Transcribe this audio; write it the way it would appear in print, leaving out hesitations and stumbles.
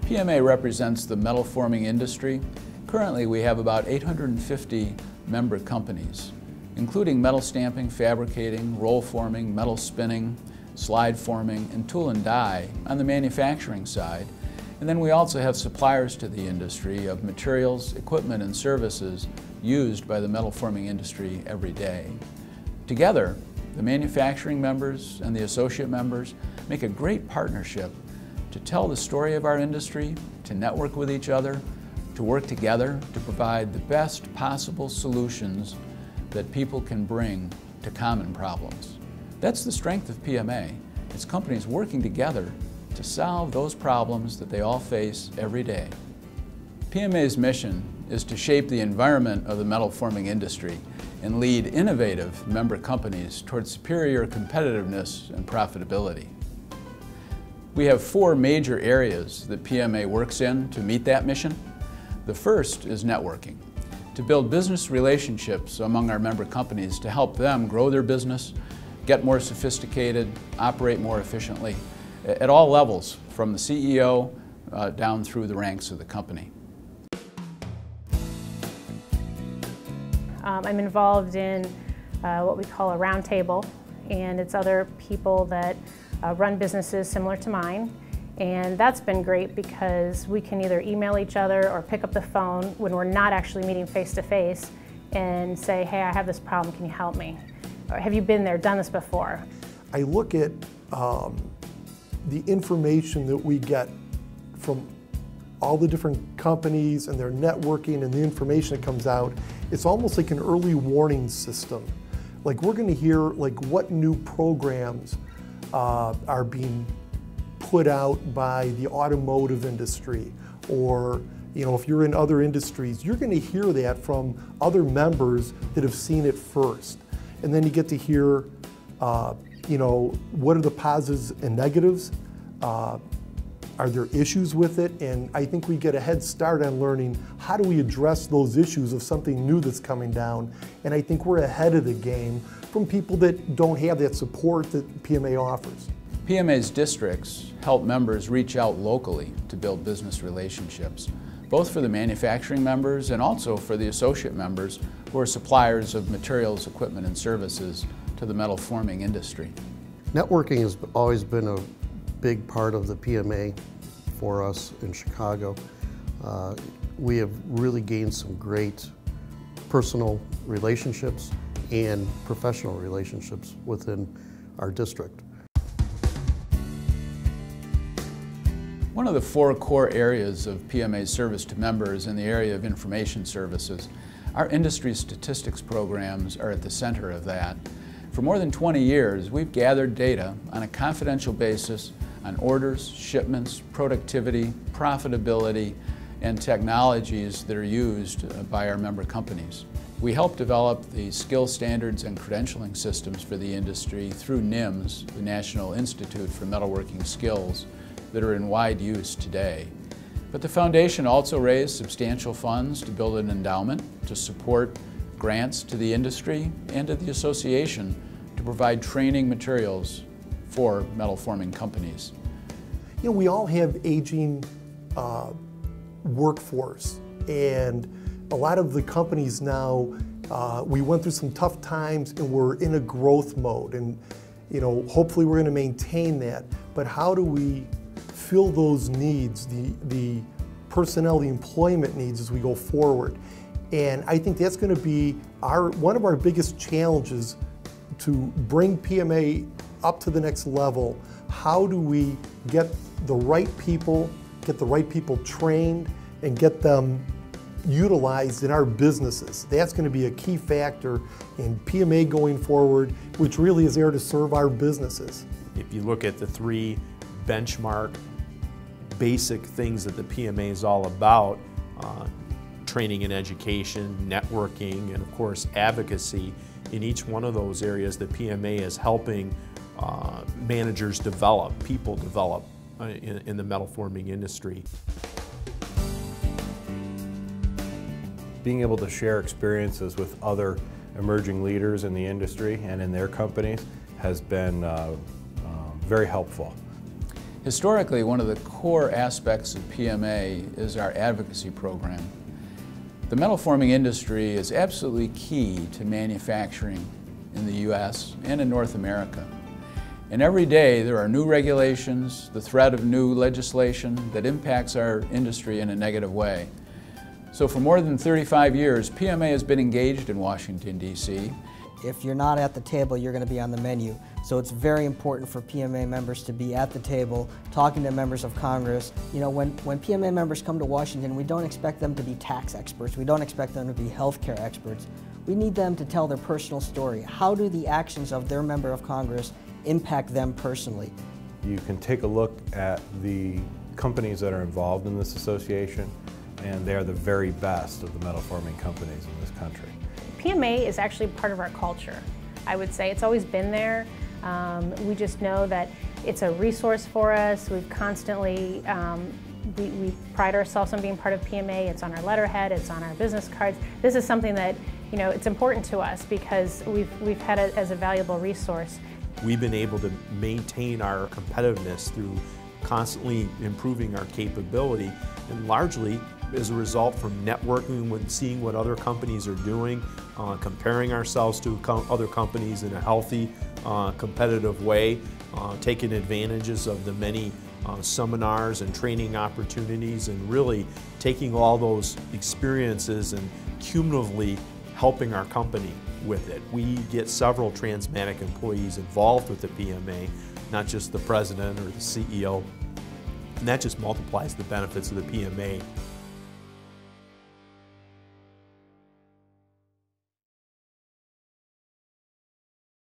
PMA represents the metal forming industry. Currently, we have about 850 member companies, including metal stamping, fabricating, roll forming, metal spinning, slide forming, and tool and die on the manufacturing side. And then we also have suppliers to the industry of materials, equipment, and services used by the metal forming industry every day. Together, the manufacturing members and the associate members make a great partnership to tell the story of our industry, to network with each other, to work together to provide the best possible solutions that people can bring to common problems. That's the strength of PMA. It's companies working together to solve those problems that they all face every day. PMA's mission is to shape the environment of the metal forming industry and lead innovative member companies towards superior competitiveness and profitability. We have 4 major areas that PMA works in to meet that mission. The first is networking, to build business relationships among our member companies to help them grow their business, get more sophisticated, operate more efficiently, at all levels, from the CEO down through the ranks of the company. I'm involved in what we call a roundtable, and it's other people that run businesses similar to mine. And that's been great because we can either email each other or pick up the phone when we're not actually meeting face to face and say, hey, I have this problem, can you help me? Or have you been there, done this before? I look at the information that we get from all the different companies and their networking and the information that comes out. It's almost like an early warning system. Like, we're going to hear like what new programs are being put out by the automotive industry, or if you're in other industries, you're going to hear that from other members that have seen it first. And then you get to hear what are the positives and negatives? Are there issues with it? And I think we get a head start on learning how do we address those issues of something new that's coming down. And I think we're ahead of the game from people that don't have that support that PMA offers. PMA's districts help members reach out locally to build business relationships, both for the manufacturing members and also for the associate members who are suppliers of materials, equipment, and services to the metal forming industry. Networking has always been a big part of the PMA for us in Chicago. We have really gained some great personal relationships and professional relationships within our district. One of the 4 core areas of PMA's service to members in the area of information services, our industry statistics programs are at the center of that. For more than 20 years, we've gathered data on a confidential basis on orders, shipments, productivity, profitability, and technologies that are used by our member companies. We help develop the skill standards and credentialing systems for the industry through NIMS, the National Institute for Metalworking Skills, that are in wide use today. But the foundation also raised substantial funds to build an endowment to support grants to the industry and to the association to provide training materials for metal forming companies. We all have aging workforce, and a lot of the companies now, we went through some tough times and we're in a growth mode, and hopefully we're going to maintain that. But how do we fill those needs, the personnel, the employment needs as we go forward? And I think that's going to be one of our biggest challenges to bring PMA up to the next level. How do we get the right people trained, and get them utilized in our businesses? That's going to be a key factor in PMA going forward, which really is there to serve our businesses. If you look at the 3 benchmark basic things that the PMA is all about, training and education, networking, and of course advocacy, in each one of those areas the PMA is helping managers develop, people develop in the metal forming industry. Being able to share experiences with other emerging leaders in the industry and in their companies has been very helpful. Historically, one of the core aspects of PMA is our advocacy program. The metal forming industry is absolutely key to manufacturing in the U.S. and in North America. And every day there are new regulations, the threat of new legislation that impacts our industry in a negative way. So for more than 35 years, PMA has been engaged in Washington, D.C. If you're not at the table, you're going to be on the menu. So it's very important for PMA members to be at the table, talking to members of Congress. You know, when PMA members come to Washington, we don't expect them to be tax experts. We don't expect them to be healthcare experts. We need them to tell their personal story. How do the actions of their member of Congress impact them personally? You can take a look at the companies that are involved in this association, and they are the very best of the metal forming companies in this country. PMA is actually part of our culture, I would say. It's always been there. We just know that it's a resource for us. We've constantly, we pride ourselves on being part of PMA. It's on our letterhead, it's on our business cards. This is something that, you know, it's important to us because we've had it as a valuable resource. We've been able to maintain our competitiveness through constantly improving our capability, and largely as a result from networking with seeing what other companies are doing, comparing ourselves to other companies in a healthy, competitive way, taking advantages of the many seminars and training opportunities, and really taking all those experiences and cumulatively helping our company with it. We get several Trans-Matic employees involved with the PMA, not just the president or the CEO, and that just multiplies the benefits of the PMA